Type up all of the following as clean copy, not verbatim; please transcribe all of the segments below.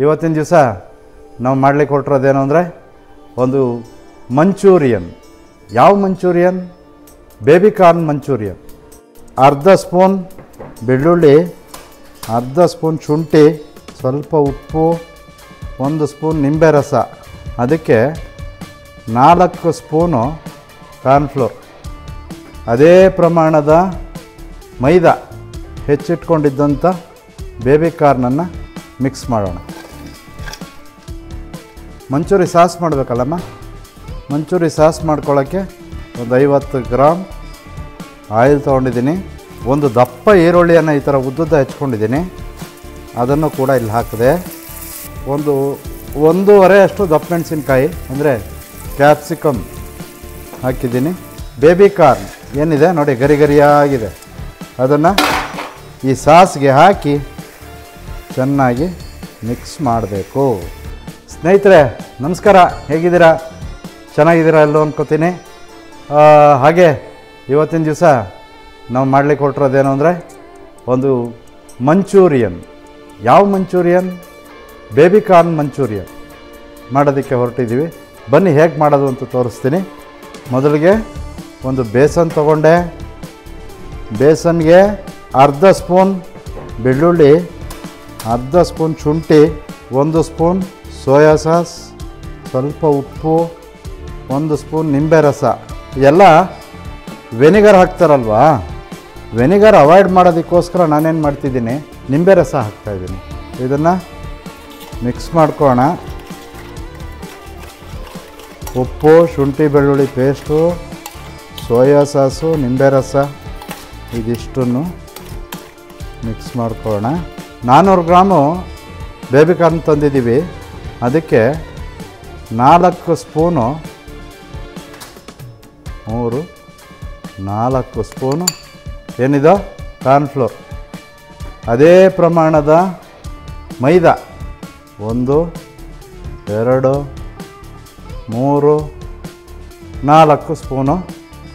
ಇವತ್ತಿನ ದಿವಸ ನಾವು ಮಾಡಲಿಕ್ಕೆ ಹೊರಟಿರೋದೇನು ಅಂದರೆ ಒಂದು ಮಂಚೂರಿಯನ್. ಯಾವ ಮಂಚೂರಿಯನ್? Baby corn manchurian. ಅರ್ಧ ಸ್ಪೂನ್ ಬೆಳ್ಳುಳ್ಳಿ, ಅರ್ಧ ಸ್ಪೂನ್ ಶುಂಠಿ, ಸ್ವಲ್ಪ ಉಪ್ಪು, 1 ಸ್ಪೂನ್ ನಿಂಬೆ ರಸ, ಅದಕ್ಕೆ 4 ಸ್ಪೂನು ಕಾರ್ನ್ಫ್ಲೋರ್, ಅದೇ ಪ್ರಮಾಣದ ಮೈದಾ, ಹೆಚ್ಚಿಟ್ಕೊಂಡಿದ್ದಂಥ ಬೇಬಿ ಕಾರ್ನನ್ನು ಮಿಕ್ಸ್ ಮಾಡೋಣ. ಮಂಚೂರಿ ಸಾಸ್ ಮಾಡಬೇಕಲ್ಲಮ್ಮ. ಮಂಚೂರಿ ಸಾಸ್ ಮಾಡ್ಕೊಳ್ಳೋಕ್ಕೆ ಒಂದು 50 ಗ್ರಾಮ್ ಆಯಿಲ್ ತೊಗೊಂಡಿದ್ದೀನಿ. ಒಂದು ದಪ್ಪ ಈರುಳ್ಳಿಯನ್ನು ಈ ಥರ ಉದ್ದುದ್ದ ಹೆಚ್ಕೊಂಡಿದ್ದೀನಿ, ಅದನ್ನು ಕೂಡ ಇಲ್ಲಿ ಹಾಕಿದೆ. ಒಂದೂವರೆ ಅಷ್ಟು ದಪ್ಪ ಮೆಣಸಿನ್ಕಾಯಿ ಅಂದರೆ ಕ್ಯಾಪ್ಸಿಕಮ್ ಹಾಕಿದ್ದೀನಿ. ಬೇಬಿ ಕಾರ್ನ್ ಏನಿದೆ ನೋಡಿ, ಗರಿ ಗರಿಯಾಗಿದೆ, ಅದನ್ನು ಈ ಸಾಸ್ಗೆ ಹಾಕಿ ಚೆನ್ನಾಗಿ ಮಿಕ್ಸ್ ಮಾಡಬೇಕು. ಸ್ನೇಹಿತರೆ ನಮಸ್ಕಾರ, ಹೇಗಿದ್ದೀರಾ? ಚೆನ್ನಾಗಿದ್ದೀರಾ ಎಲ್ಲೋ ಅನ್ಕೋತೀನಿ. ಹಾಗೆ ಇವತ್ತಿನ ದಿವಸ ನಾವು ಮಾಡಲಿಕ್ಕೆ ಹೊರಟಿರೋದೇನು ಅಂದರೆ ಒಂದು ಮಂಚೂರಿಯನ್. ಯಾವ ಮಂಚೂರಿಯನ್? ಬೇಬಿ ಕಾರ್ನ್ ಮಂಚೂರಿಯನ್ ಮಾಡೋದಕ್ಕೆ ಹೊರಟಿದ್ದೀವಿ. ಬನ್ನಿ ಹೇಗೆ ಮಾಡೋದು ಅಂತ ತೋರಿಸ್ತೀನಿ. ಮೊದಲಿಗೆ ಒಂದು ಬೇಸನ್ ತೊಗೊಂಡೆ. ಬೇಸನ್ಗೆ ಅರ್ಧ ಸ್ಪೂನ್ ಬೆಳ್ಳುಳ್ಳಿ, ಅರ್ಧ ಸ್ಪೂನ್ ಶುಂಠಿ, 1 ಸ್ಪೂನ್ ಸೋಯಾ ಸಾಸ್, ಸ್ವಲ್ಪ ಉಪ್ಪು, 1 ಸ್ಪೂನ್ ನಿಂಬೆ ರಸ. ಎಲ್ಲ ವೆನಿಗರ್ ಹಾಕ್ತಾರಲ್ವಾ, ವೆನಿಗರ್ ಅವಾಯ್ಡ್ ಮಾಡೋದಕ್ಕೋಸ್ಕರ ನಾನೇನು ಮಾಡ್ತಿದ್ದೀನಿ, ನಿಂಬೆ ರಸ ಹಾಕ್ತಾಯಿದ್ದೀನಿ. ಇದನ್ನು ಮಿಕ್ಸ್ ಮಾಡ್ಕೊಳ್ಳೋಣ. ಉಪ್ಪು, ಶುಂಠಿ ಬೆಳ್ಳುಳ್ಳಿ ಪೇಸ್ಟು, ಸೋಯಾ ಸಾಸು, ನಿಂಬೆ ರಸ, ಇದಿಷ್ಟನ್ನು ಮಿಕ್ಸ್ ಮಾಡ್ಕೊಳ್ಳೋಣ. 400 ಗ್ರಾಮು ಬೇಬಿ ಕಾರ್ನ್ ತಂದಿದ್ದೀವಿ, ಅದಕ್ಕೆ 4 ಸ್ಪೂನು 4 ಸ್ಪೂನು ಏನಿದೆ ಕಾರ್ನ್ಫ್ಲೋರ್, ಅದೇ ಪ್ರಮಾಣದ ಮೈದಾ 1 2 3 4 ಸ್ಪೂನು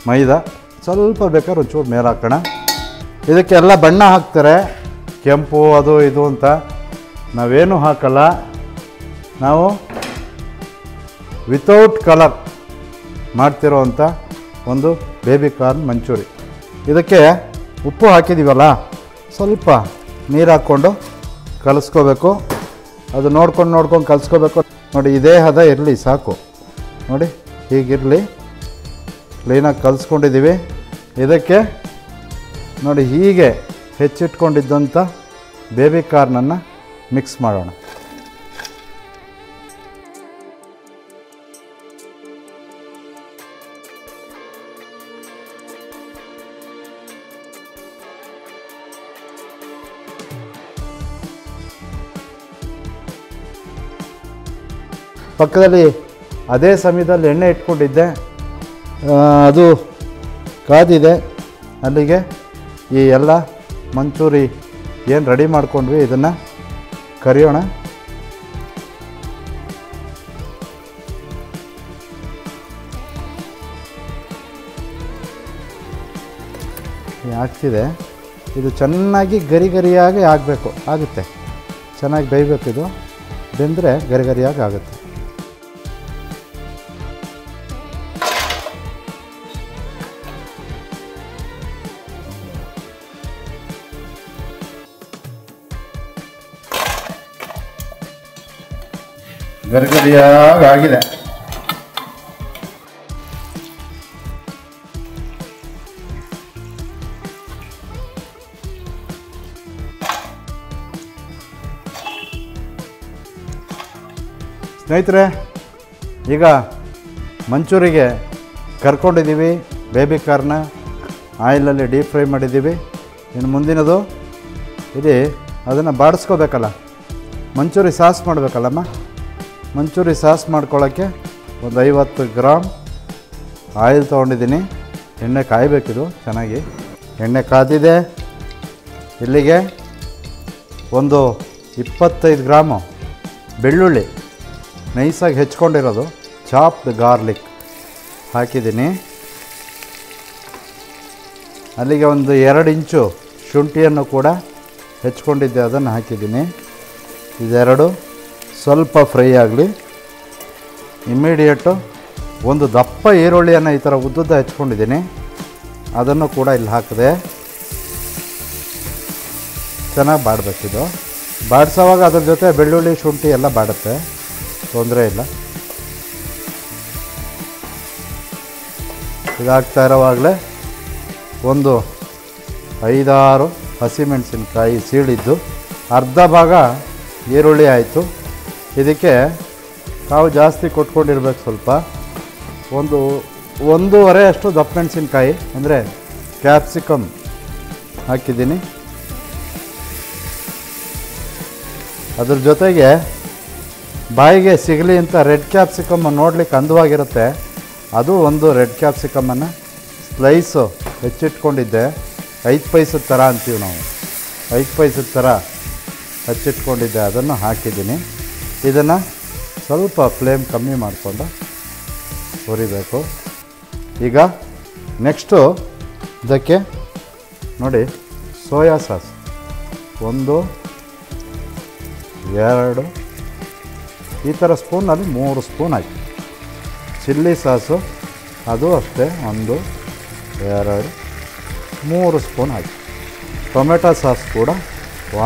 ಮೈದಾ. ಸ್ವಲ್ಪ ಬೇಕಾದ್ರೆ ಒಂಚೂರು ಮೇಲೆ ಹಾಕೋಣ. ಇದಕ್ಕೆಲ್ಲ ಬಣ್ಣ ಹಾಕ್ತಾರೆ, ಕೆಂಪು ಅದು ಇದು ಅಂತ. ನಾವೇನು ಹಾಕಲ್ಲ, ನಾವು ವಿತೌಟ್ ಕಲರ್ ಮಾಡ್ತಿರೋ ಅಂಥ ಒಂದು ಬೇಬಿ ಕಾರ್ನ್ ಮಂಚೂರಿ. ಇದಕ್ಕೆ ಉಪ್ಪು ಹಾಕಿದ್ದೀವಲ್ಲ, ಸ್ವಲ್ಪ ನೀರು ಹಾಕ್ಕೊಂಡು ಕಲಿಸ್ಕೋಬೇಕು. ಅದು ನೋಡ್ಕೊಂಡು ಕಲಿಸ್ಕೋಬೇಕು. ನೋಡಿ, ಇದೇ ಹದ ಇರಲಿ ಸಾಕು. ನೋಡಿ, ಹೀಗಿರಲಿ. ಕ್ಲೀನಾಗಿ ಕಲಿಸ್ಕೊಂಡಿದ್ದೀವಿ. ಇದಕ್ಕೆ ನೋಡಿ, ಹೀಗೆ ಹೆಚ್ಚಿಟ್ಕೊಂಡಿದ್ದಂಥ ಬೇಬಿ ಕಾರ್ನನ್ನು ಮಿಕ್ಸ್ ಮಾಡೋಣ. ಪಕ್ಕದಲ್ಲಿ ಅದೇ ಸಮಯದಲ್ಲಿ ಎಣ್ಣೆ ಇಟ್ಕೊಂಡಿದ್ದೆ, ಅದು ಕಾದಿದೆ. ಅಲ್ಲಿಗೆ ಈ ಎಲ್ಲ ಮಂಚೂರಿ ಏನು ರೆಡಿ ಮಾಡ್ಕೊಂಡ್ವಿ, ಇದನ್ನು ಕರಿಯೋಣ. ಆಗ್ತಿದೆ. ಇದು ಚೆನ್ನಾಗಿ ಗರಿ ಗರಿಯಾಗಿ ಆಗಬೇಕು. ಆಗುತ್ತೆ, ಚೆನ್ನಾಗಿ ಬೇಯಬೇಕು. ಇದು ಬೆಂದರೆ ಗರಿ ಗರಿಯಾಗಿ ಆಗುತ್ತೆ. ಗರಿಗರಿಯಾಗಿ ಆಗಿದೆ. ಸ್ನೇಹಿತರೆ, ಈಗ ಮಂಚೂರಿಗೆ ಕರ್ಕೊಂಡಿದ್ದೀವಿ. ಬೇಬಿ ಕಾರ್ನ ಆಯಿಲಲ್ಲಿ ಡೀಪ್ ಫ್ರೈ ಮಾಡಿದ್ದೀವಿ. ಇನ್ನು ಮುಂದಿನದು ಇದೆ, ಅದನ್ನು ಬಾಡಿಸ್ಕೋಬೇಕಲ್ಲ, ಮಂಚೂರಿ ಸಾಸ್ ಮಾಡಬೇಕಲ್ಲಮ್ಮ. ಮಂಚೂರಿ ಸಾಸ್ ಮಾಡ್ಕೊಳ್ಳೋಕ್ಕೆ ಒಂದು 50 ಗ್ರಾಮ್ ಆಯಿಲ್ ತೊಗೊಂಡಿದ್ದೀನಿ. ಎಣ್ಣೆ ಕಾಯಬೇಕಿದು ಚೆನ್ನಾಗಿ. ಎಣ್ಣೆ ಕಾದಿದೆ. ಇಲ್ಲಿಗೆ ಒಂದು 25 ಗ್ರಾಮು ಬೆಳ್ಳುಳ್ಳಿ ನೈಸಾಗಿ ಹೆಚ್ಕೊಂಡಿರೋದು, ಚಾಪ್ಡ್ ಗಾರ್ಲಿಕ್ ಹಾಕಿದ್ದೀನಿ. ಅಲ್ಲಿಗೆ ಒಂದು 2 ಇಂಚು ಶುಂಠಿಯನ್ನು ಕೂಡ ಹೆಚ್ಕೊಂಡಿದ್ದೆ, ಅದನ್ನು ಹಾಕಿದ್ದೀನಿ. ಇದೆರಡು ಸ್ವಲ್ಪ ಫ್ರೈ ಆಗಲಿ. ಇಮ್ಮಿಡಿಯೇಟು ಒಂದು ದಪ್ಪ ಈರುಳ್ಳಿಯನ್ನು ಈ ಥರ ಉದ್ದುದ್ದ ಹೆಚ್ಕೊಂಡಿದ್ದೀನಿ, ಅದನ್ನು ಕೂಡ ಇಲ್ಲಿ ಹಾಕಿದೆ. ಚೆನ್ನಾಗಿ ಬಾಡಬೇಕಿದು. ಬಾಡಿಸೋವಾಗ ಅದ್ರ ಜೊತೆ ಬೆಳ್ಳುಳ್ಳಿ ಶುಂಠಿ ಎಲ್ಲ ಬಾಡುತ್ತೆ, ತೊಂದರೆ ಇಲ್ಲ. ಇದಾಗ್ತಾ ಇರೋವಾಗಲೇ ಒಂದು 5-6 ಹಸಿಮೆಣಸಿನ್ಕಾಯಿ ಸೀಳಿದ್ದು, ಅರ್ಧ ಭಾಗ ಈರುಳ್ಳಿ ಆಯಿತು. ಇದಕ್ಕೆ ಕಾವು ಜಾಸ್ತಿ ಕೊಟ್ಕೊಂಡಿರ್ಬೇಕು. ಸ್ವಲ್ಪ ಒಂದೂವರೆ ಅಷ್ಟು ದಪ್ಪ ಮೆಣಸಿನ್ಕಾಯಿ ಅಂದರೆ ಕ್ಯಾಪ್ಸಿಕಮ್ ಹಾಕಿದ್ದೀನಿ. ಅದ್ರ ಜೊತೆಗೆ ಬಾಯಿಗೆ ಸಿಗಲಿ ಅಂತ ರೆಡ್ ಕ್ಯಾಪ್ಸಿಕಮ್ ನೋಡ್ಲಿಕ್ಕೆ ಅಂದವಾಗಿರುತ್ತೆ, ಅದು ಒಂದು ರೆಡ್ ಕ್ಯಾಪ್ಸಿಕಮನ್ನು ಸ್ಲೈಸು ಹೆಚ್ಚಿಟ್ಕೊಂಡಿದ್ದೆ. 5 ಪೈಸದ ಥರ ಅಂತೀವಿ ನಾವು, 5 ಪೈಸದ ಥರ ಹೆಚ್ಚಿಟ್ಕೊಂಡಿದ್ದೆ, ಅದನ್ನು ಹಾಕಿದ್ದೀನಿ. ಇದನ್ನು ಸ್ವಲ್ಪ ಫ್ಲೇಮ್ ಕಮ್ಮಿ ಮಾಡಿಕೊಂಡು ಹುರಿಬೇಕು. ಈಗ ನೆಕ್ಸ್ಟು ಇದಕ್ಕೆ ನೋಡಿ ಸೋಯಾ ಸಾಸ್ 1, 2 ಈ ಥರ ಸ್ಪೂನಲ್ಲಿ 3 ಸ್ಪೂನ್ ಹಾಕಿ. ಚಿಲ್ಲಿ ಸಾಸು ಅದು ಅಷ್ಟೇ 1, 2, 3 ಸ್ಪೂನ್ ಹಾಕಿ. ಟೊಮೆಟೊ ಸಾಸ್ ಕೂಡ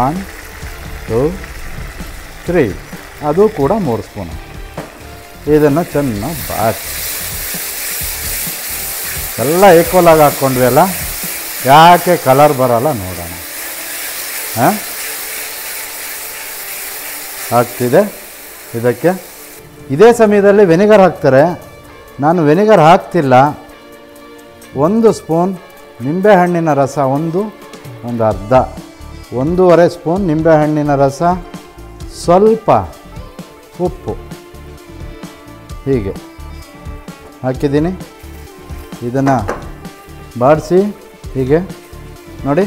1, 2, 3 ಅದು ಕೂಡ 3 ಸ್ಪೂನ್. ಇದನ್ನು ಚೆನ್ನಾಗಿ ಬಾಚಿ ಎಲ್ಲ ಈಕ್ವಲಾಗಿ ಹಾಕ್ಕೊಂಡ್ವಿ ಅಲ್ಲ, ಯಾಕೆ ಕಲರ್ ಬರೋಲ್ಲ ನೋಡೋಣ. ಆಗ್ತಿದೆ. ಇದಕ್ಕೆ ಇದೇ ಸಮಯದಲ್ಲಿ ವೆನಿಗರ್ ಹಾಕ್ತಾರೆ, ನಾನು ವೆನಿಗರ್ ಹಾಕ್ತಿಲ್ಲ. 1 ಸ್ಪೂನ್ ನಿಂಬೆಹಣ್ಣಿನ ರಸ, ಒಂದು ಅರ್ಧ, 1.5 ಸ್ಪೂನ್ ನಿಂಬೆಹಣ್ಣಿನ ರಸ, ಸ್ವಲ್ಪ ಉಪ್ಪು ಹೀಗೆ ಹಾಕಿದ್ದೀನಿ. ಇದನ್ನು ಬಾಡಿಸಿ ಹೀಗೆ ನೋಡಿ,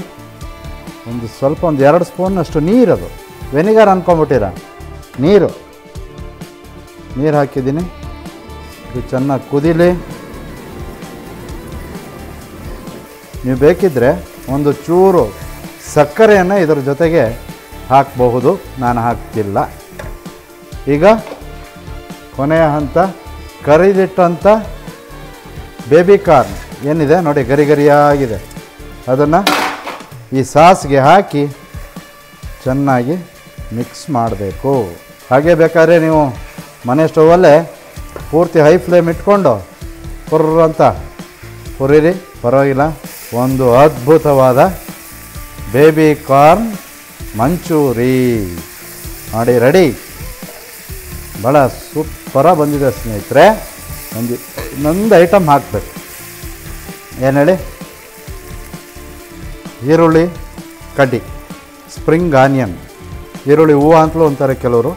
ಸ್ವಲ್ಪ 2 ಸ್ಪೂನಷ್ಟು ನೀರದು, ವೆನಿಗರ್ ಅಂದ್ಕೊಂಬಿಟ್ಟಿರ, ನೀರು ಹಾಕಿದ್ದೀನಿ. ಇದು ಚೆನ್ನಾಗಿ ಕುದೀಲಿ. ನೀವು ಬೇಕಿದ್ದರೆ ಒಂದು ಚೂರು ಸಕ್ಕರೆಯನ್ನು ಇದರ ಜೊತೆಗೆ ಹಾಕಬಹುದು, ನಾನು ಹಾಕ್ತಿಲ್ಲ. ಈಗ ಕೊನೆಯ ಹಂತ, ಕರಿದಿಟ್ಟಂಥ ಬೇಬಿ ಕಾರ್ನ್ ಏನಿದೆ ನೋಡಿ, ಗರಿಗರಿಯಾಗಿದೆ, ಅದನ್ನು ಈ ಸಾಸ್ಗೆ ಹಾಕಿ ಚೆನ್ನಾಗಿ ಮಿಕ್ಸ್ ಮಾಡಬೇಕು. ಹಾಗೆ ಬೇಕಾದ್ರೆ ನೀವು ಮನೆ ಸ್ಟೌವಲ್ಲೇ ಪೂರ್ತಿ ಹೈ ಫ್ಲೇಮ್ ಇಟ್ಕೊಂಡು ಅಂತ ಹುರಿರಿ, ಪರವಾಗಿಲ್ಲ. ಒಂದು ಅದ್ಭುತವಾದ ಬೇಬಿ ಕಾರ್ನ್ ಮಂಚೂರಿ ಮಾಡಿ ರೆಡಿ. ಭಾಳ ಸೂಪರಾಗಿ ಬಂದಿದೆ ಸ್ನೇಹಿತರೆ. ಇನ್ನೊಂದು ಐಟಮ್ ಹಾಕಬೇಕು, ಏನು ಹೇಳಿ, ಈರುಳ್ಳಿ ಕಡ್ಡಿ, ಸ್ಪ್ರಿಂಗ್ ಆನಿಯನ್, ಈರುಳ್ಳಿ ಹೂವು ಅಂತಲೂ ಅಂತಾರೆ ಕೆಲವರು,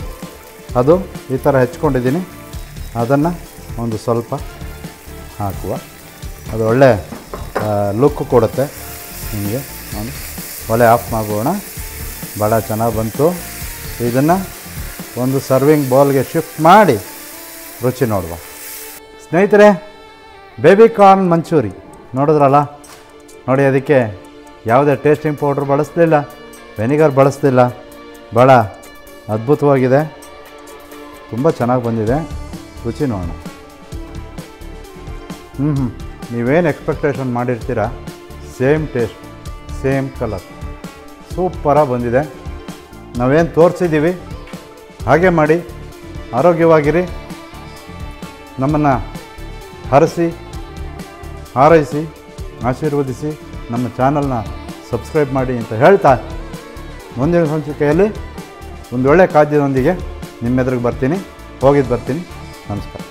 ಅದು ಈ ಥರ ಹೆಚ್ಕೊಂಡಿದ್ದೀನಿ. ಅದನ್ನು ಒಂದು ಸ್ವಲ್ಪ ಹಾಕುವ, ಅದು ಒಳ್ಳೆ ಲುಕ್ ಕೊಡುತ್ತೆ ನಿಮಗೆ. ಒಳ್ಳೆ ಆಫ್ ಮಾಡೋಣ. ಭಾಳ ಚೆನ್ನಾಗಿ ಬಂತು. ಇದನ್ನು ಒಂದು ಸರ್ವಿಂಗ್ ಬೌಲ್ಗೆ ಶಿಫ್ಟ್ ಮಾಡಿ ರುಚಿ ನೋಡುವ. ಸ್ನೇಹಿತರೆ, ಬೇಬಿ ಕಾರ್ನ್ ಮಂಚೂರಿ ನೋಡಿದ್ರಲ್ಲ ನೋಡಿ. ಅದಕ್ಕೆ ಯಾವುದೇ ಟೇಸ್ಟಿಂಗ್ ಪೌಡ್ರ್ ಬಳಸಲಿಲ್ಲ, ವೆನಿಗರ್ ಬಳಸಲಿಲ್ಲ. ಭಾಳ ಅದ್ಭುತವಾಗಿದೆ, ತುಂಬ ಚೆನ್ನಾಗಿ ಬಂದಿದೆ. ರುಚಿ ನೋಡೋಣ. ನೀವೇನು ಎಕ್ಸ್ಪೆಕ್ಟೇಷನ್ ಮಾಡಿರ್ತೀರ, ಸೇಮ್ ಟೇಸ್ಟ್, ಸೇಮ್ ಕಲರ್, ಸೂಪರಾಗಿ ಬಂದಿದೆ. ನಾವೇನು ತೋರಿಸಿದ್ದೀವಿ ಹಾಗೆ ಮಾಡಿ, ಆರೋಗ್ಯವಾಗಿರಿ. ನಮ್ಮನ್ನು ಹರಸಿ, ಹಾರೈಸಿ, ಆಶೀರ್ವದಿಸಿ, ನಮ್ಮ ಚಾನಲ್ನ ಸಬ್ಸ್ಕ್ರೈಬ್ ಮಾಡಿ ಅಂತ ಹೇಳ್ತಾ, ಮುಂದಿನ ಸಂಚಿಕೆಯಲ್ಲಿ ಒಂದು ಒಳ್ಳೆಯ ಖಾದ್ಯದೊಂದಿಗೆ ನಿಮ್ಮೆದುರಿಗೆ ಬರ್ತೀನಿ. ಹೋಗಿದ್ದು ಬರ್ತೀನಿ. ನಮಸ್ಕಾರ.